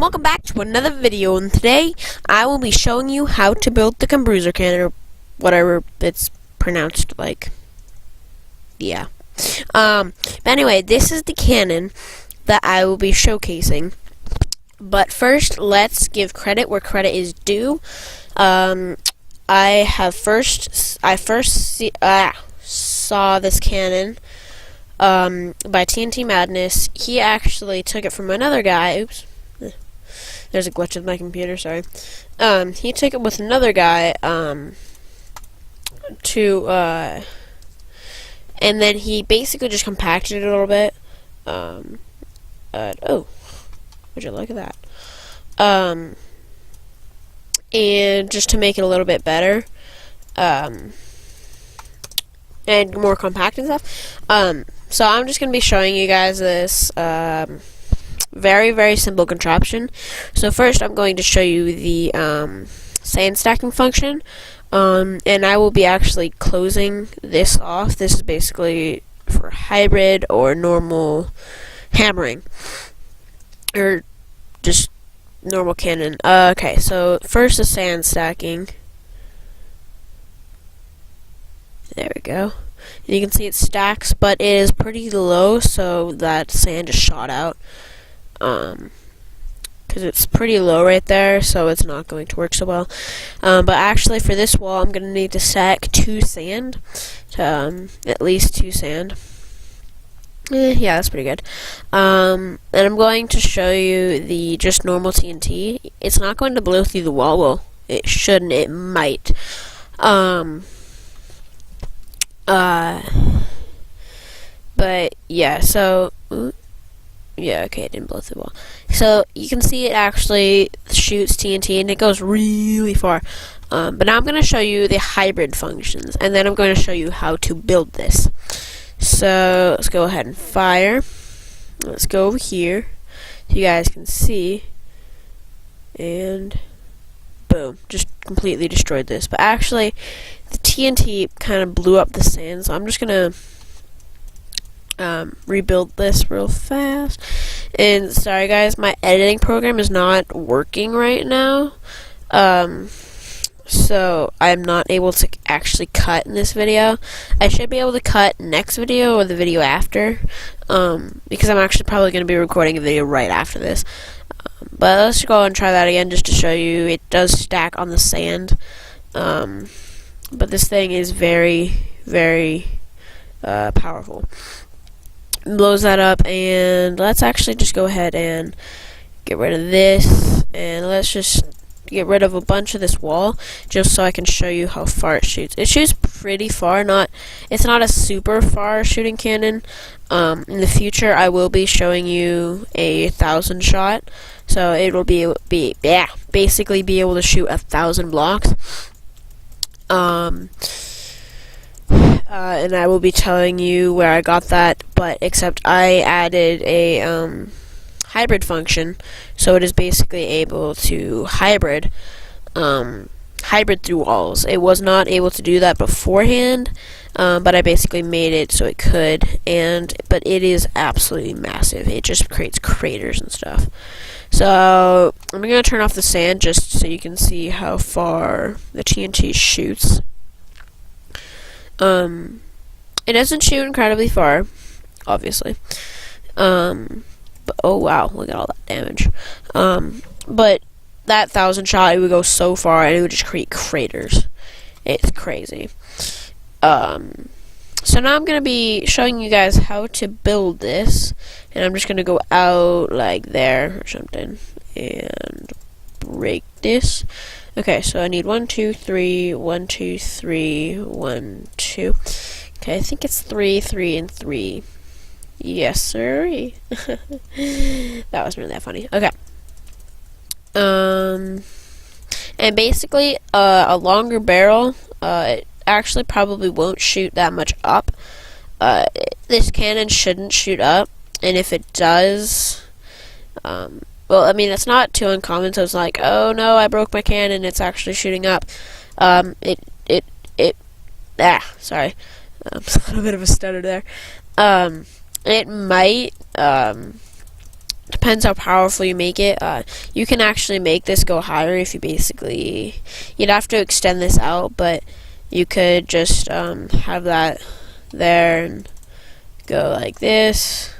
welcome back to another video, and today I will be showing you how to build the Bruiser cannon, or whatever it's pronounced like. Yeah. But anyway, this is the cannon that I will be showcasing. But first, let's give credit where credit is due. I first saw this cannon by TNT Madness. He actually took it from another guy. Oops. There's a glitch with my computer, sorry. He took it with another guy, and then he basically just compacted it a little bit. Oh, would you look at that? And just to make it a little bit better, and more compact and stuff. So I'm just going to be showing you guys this, very, very simple contraption. So first I'm going to show you the sand stacking function, and I will be actually closing this off. This is basically for hybrid or normal hammering, or just normal cannon. Okay, so first the sand stacking. There we go. And you can see it stacks, but it is pretty low, so that sand just shot out. Because it's pretty low right there, so it's not going to work so well. But actually, for this wall, I'm going to need to stack 2 sand. At least 2 sand. Yeah, that's pretty good. And I'm going to show you the just normal TNT. It's not going to blow through the wall. Well, it shouldn't. It might. But yeah, so yeah, okay, it didn't blow through the wall. So you can see it actually shoots TNT, and it goes really far. But now I'm going to show you the hybrid functions, and then I'm going to show you how to build this. So let's go ahead and fire. Let's go over here so you guys can see, and boom, just completely destroyed this. But actually, the TNT kind of blew up the sand, so I'm just going to rebuild this real fast. And sorry guys, my editing program is not working right now, so I'm not able to actually cut in this video. I should be able to cut next video or the video after, because I'm actually probably going to be recording a video right after this. But let's go and try that again just to show you it does stack on the sand. But this thing is very, very powerful. Blows that up, and let's actually just go ahead and get rid of this, and let's just get rid of a bunch of this wall just so I can show you how far it shoots. It shoots pretty far. It's not a super far shooting cannon. In the future I will be showing you a 1,000 shot, so it will basically be able to shoot 1,000 blocks. And I will be telling you where I got that, but except I added a hybrid function, so it is basically able to hybrid through walls. It was not able to do that beforehand, but I basically made it so it could, but it is absolutely massive. It just creates craters and stuff. So I'm going to turn off the sand just so you can see how far the TNT shoots. It doesn't shoot incredibly far, obviously. But oh wow, look at all that damage. But that 1,000 shot, it would go so far and it would just create craters. It's crazy. So now I'm gonna be showing you guys how to build this, and I'm just gonna go out like there or something and break this. Okay, so I need 1, 2, 3, 1, 2, 3, 1, 2. Okay, I think it's 3, 3, and 3. Yes, sir. That wasn't really that funny. Okay. And basically, a longer barrel, it actually probably won't shoot that much up. This cannon shouldn't shoot up, and if it does, well, I mean, it's not too uncommon, so it's like, oh no, I broke my cannon, it's actually shooting up. Sorry. A little bit of a stutter there. It might Depends how powerful you make it. You can actually make this go higher if you you'd have to extend this out, but you could just have that there and go like this,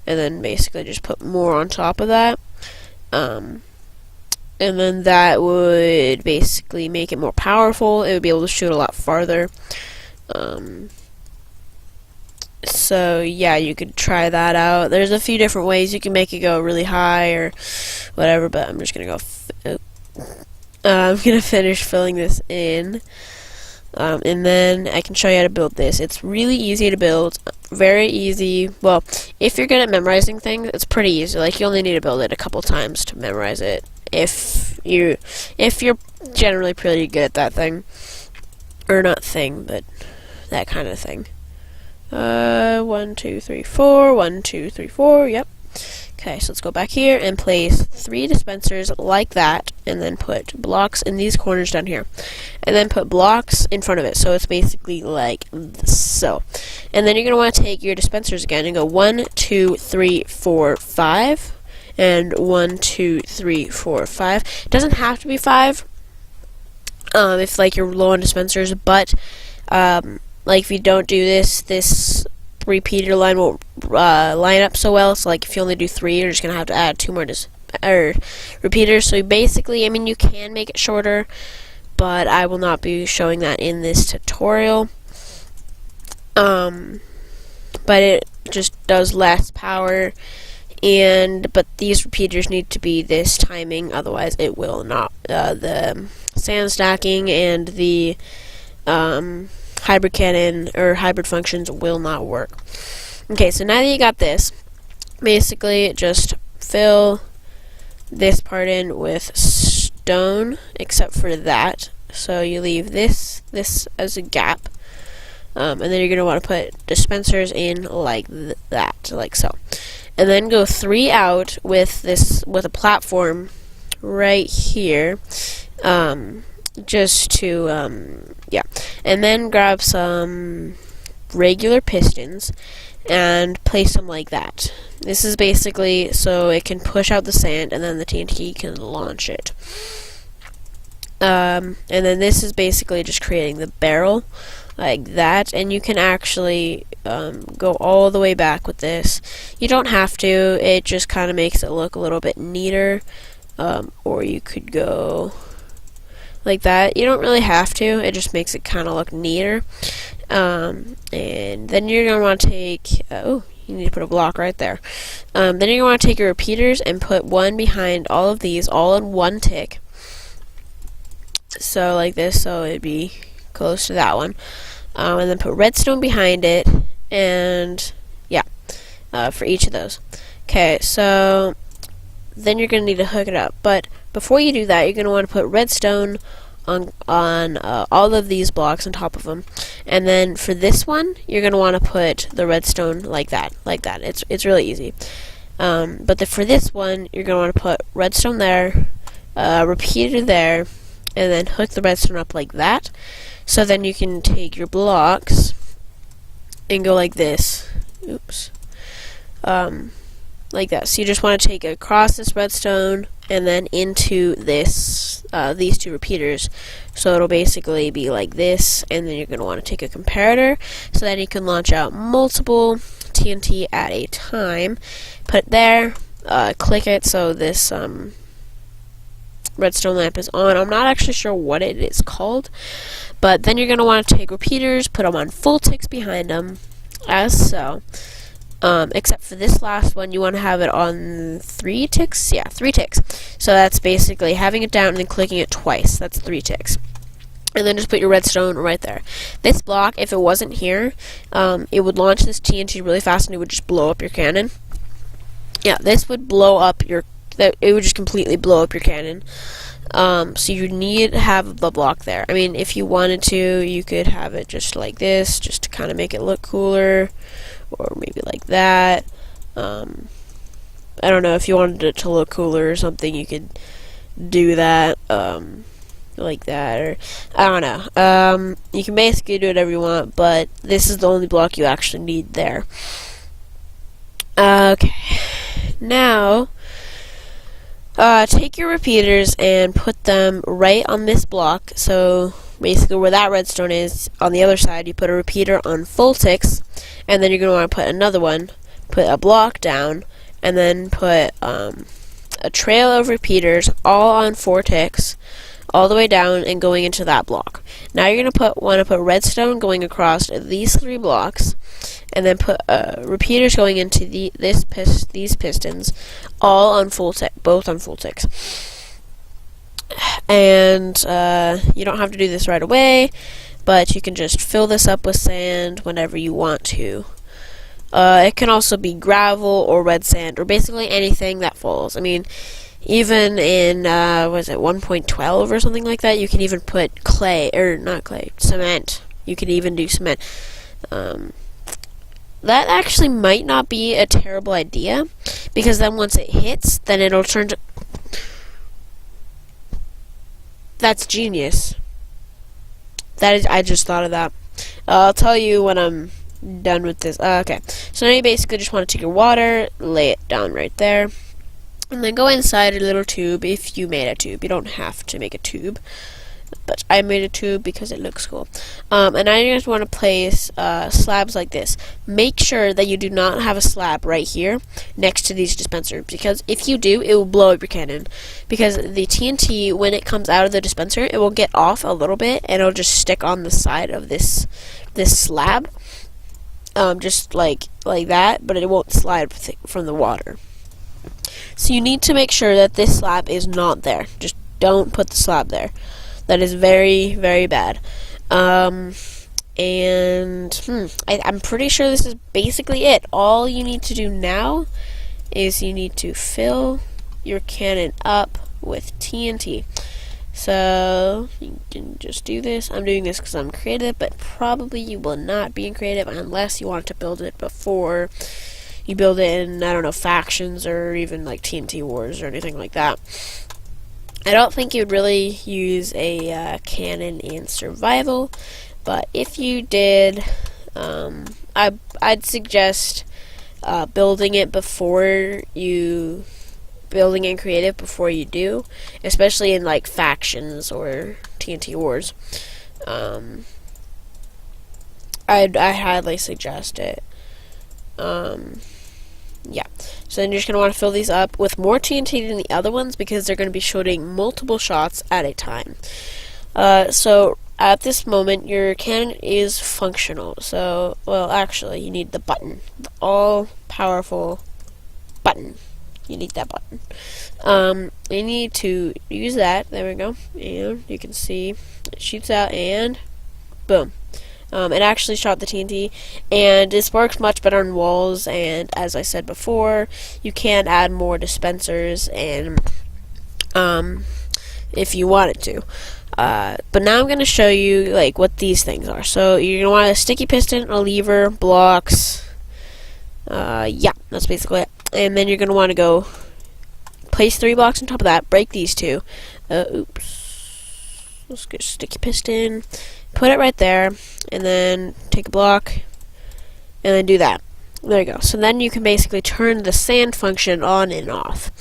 and then basically just put more on top of that. And then that would basically make it more powerful. It would be able to shoot a lot farther. So yeah, you could try that out. There's a few different ways you can make it go really high or whatever, but I'm just gonna go I'm gonna finish filling this in, and then I can show you how to build this. It's really easy to build, very easy. Well, if you're good at memorizing things, it's pretty easy. Like, you only need to build it a couple times to memorize it. If you're generally pretty good at that thing, or not thing, but that kind of thing. 1, 2, 3, 4. 1, 2, 3, 4. Yep. Okay, so let's go back here and place 3 dispensers like that, and then put blocks in these corners down here, and then put blocks in front of it, so it's basically like so. And then you're gonna want to take your dispensers again and go 1, 2, 3, 4, 5, and 1, 2, 3, 4, 5. It doesn't have to be 5 if like you're low on dispensers, but like if you don't do this repeater line won't line up so well. So like if you only do 3, you're just gonna have to add 2 more repeaters. So basically, I mean, you can make it shorter, but I will not be showing that in this tutorial. But it just does less power, but these repeaters need to be this timing, otherwise it will not. The sand stacking and the hybrid cannon or hybrid functions will not work. Okay, so now that you got this, basically just fill this part in with stone, except for that. So you leave this as a gap, and then you're gonna want to put dispensers in like that, like so, and then go 3 out with a platform right here. Just to, yeah. And then grab some regular pistons and place them like that. This is basically so it can push out the sand, and then the TNT can launch it. And then this is basically just creating the barrel like that, and you can actually go all the way back with this. You don't have to, it just kind of makes it look a little bit neater, or you could go like that. You don't really have to, it just makes it kind of look neater. And then you're going to want to take, oh, you need to put a block right there. Then you're going to want to take your repeaters and put one behind all of these, all in one tick. So like this, so it'd be close to that one. And then put redstone behind it, and yeah, for each of those. Okay, so then you're going to need to hook it up, but before you do that, you're going to want to put redstone on all of these blocks on top of them, and then for this one, you're going to want to put the redstone like that. It's really easy. But for this one, you're going to want to put redstone there, repeater there, and then hook the redstone up like that. So then you can take your blocks and go like this. Oops. Like that. So you just want to take it across this redstone and then into this these 2 repeaters. So it'll basically be like this, and then you're going to want to take a comparator so that you can launch out multiple TNT at a time. Put it there, click it so this redstone lamp is on. I'm not actually sure what it is called, but then you're going to want to take repeaters, put them on full ticks behind them, as so. Except for this last one, you want to have it on 3 ticks? Yeah, 3 ticks. So that's basically having it down and then clicking it twice. That's 3 ticks. And then just put your redstone right there. This block, if it wasn't here, it would launch this TNT really fast and it would just blow up your cannon. Yeah, this would blow up it would just completely blow up your cannon. So you need to have the block there. I mean, if you wanted to, you could have it just like this, just to kind of make it look cooler. Or maybe like that. I don't know, if you wanted it to look cooler or something, you could do that, like that, or I don't know. You can basically do whatever you want, but this is the only block you actually need there. Okay, now take your repeaters and put them right on this block. So basically where that redstone is, on the other side, you put a repeater on full ticks, and then you're going to want to put another one, put a block down, and then put a trail of repeaters all on 4 ticks, all the way down and going into that block. Now you're going to want to put redstone going across these 3 blocks, and then put repeaters going into these pistons, all on both on full ticks. And you don't have to do this right away, but you can just fill this up with sand whenever you want to. It can also be gravel or red sand, or basically anything that falls. I mean, even in, was it 1.12 or something like that, you can even put clay, or not clay, cement. You can even do cement. That actually might not be a terrible idea, because then once it hits, then it'll turn to... That's genius. That is, I just thought of that. I'll tell you when I'm done with this. Okay, so now you basically just want to take your water, lay it down right there, and then go inside a little tube if you made a tube. You don't have to make a tube, but I made a tube because it looks cool. And now you just want to place slabs like this. Make sure that you do not have a slab right here next to these dispensers, because if you do, it will blow up your cannon. Because the TNT, when it comes out of the dispenser, it will get off a little bit, and it'll just stick on the side of this slab, just like that, but it won't slide from the water. So you need to make sure that this slab is not there. Just don't put the slab there. That is very, very bad. I'm pretty sure this is basically it. All you need to do now is you need to fill your cannon up with TNT. So you can just do this. I'm doing this because I'm creative, but probably you will not be creative unless you want to build it before you build it in, I don't know, factions or even like TNT wars or anything like that. I don't think you'd really use a cannon in survival, but if you did, I'd suggest building it in creative before you do, especially in like factions or TNT wars. I'd highly suggest it. Yeah, so then you're just going to want to fill these up with more TNT than the other ones, because they're going to be shooting multiple shots at a time. So at this moment, your cannon is functional. So, well, actually, you need the button, the all-powerful button. You need that button. You need to use that. There we go. And you can see it shoots out, and boom. It actually shot the TNT, and this works much better on walls, and as I said before, you can add more dispensers and if you wanted to. But now I'm going to show you like what these things are. So you're going to want a sticky piston, a lever, blocks. Yeah, that's basically it. And then you're going to want to go place 3 blocks on top of that, break these 2. Oops. Let's get a sticky piston. Put it right there, and then take a block, and then do that. There you go. So then you can basically turn the sand function on and off.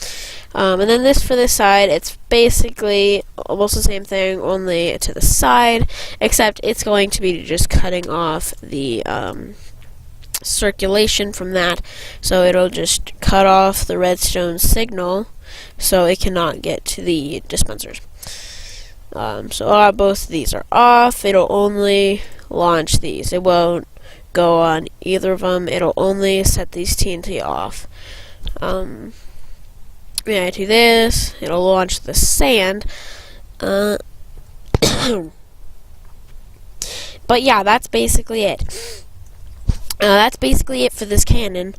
And then this for this side, it's basically almost the same thing, only to the side, except it's going to be just cutting off the circulation from that, so it'll just cut off the redstone signal, so it cannot get to the dispensers. So both of these are off. It'll only launch these. It won't go on either of them. It'll only set these TNT off. Yeah, I do this. It'll launch the sand. But yeah, that's basically it. That's basically it for this cannon.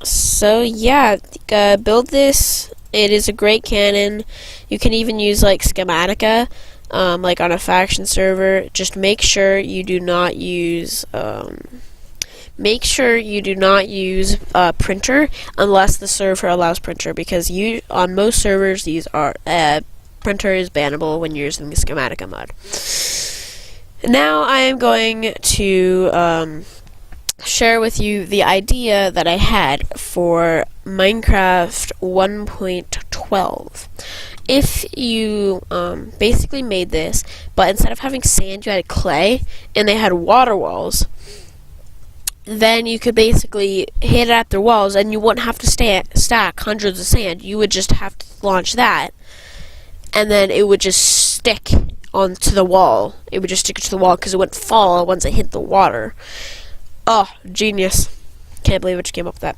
So yeah, build this. It is a great cannon. You can even use like schematica, like on a faction server. Just make sure you do not use printer unless the server allows printer, because on most servers these are printer is bannable when you're using the schematica mod. Now I am going to share with you the idea that I had for Minecraft 1.12. If you basically made this, but instead of having sand, you had clay, and they had water walls, then you could basically hit it at their walls, and you wouldn't have to stack hundreds of sand. You would just have to launch that, and then it would just stick onto the wall. It would just stick to the wall because it wouldn't fall once it hit the water. Oh, genius. Can't believe I just came up with that.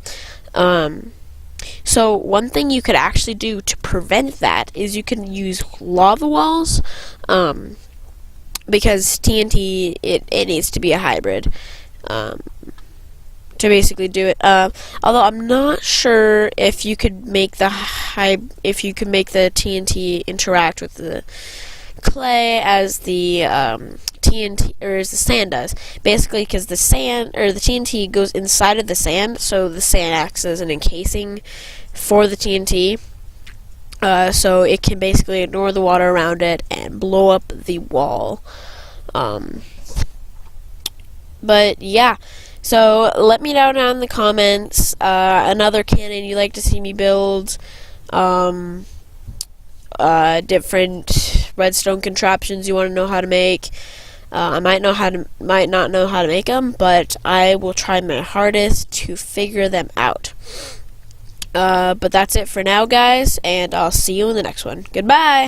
So one thing you could actually do to prevent that is you can use lava walls, because TNT, it needs to be a hybrid, to basically do it. Although I'm not sure if you could make the TNT interact with the clay as the TNT or as the sand does. Basically, because the sand or the TNT goes inside of the sand, so the sand acts as an encasing for the TNT. So it can basically ignore the water around it and blow up the wall. But yeah. So let me know down in the comments another cannon you'd like to see me build, different redstone contraptions you want to know how to make. I might not know how to make them, but I will try my hardest to figure them out. But that's it for now, guys, and I'll see you in the next one. Goodbye!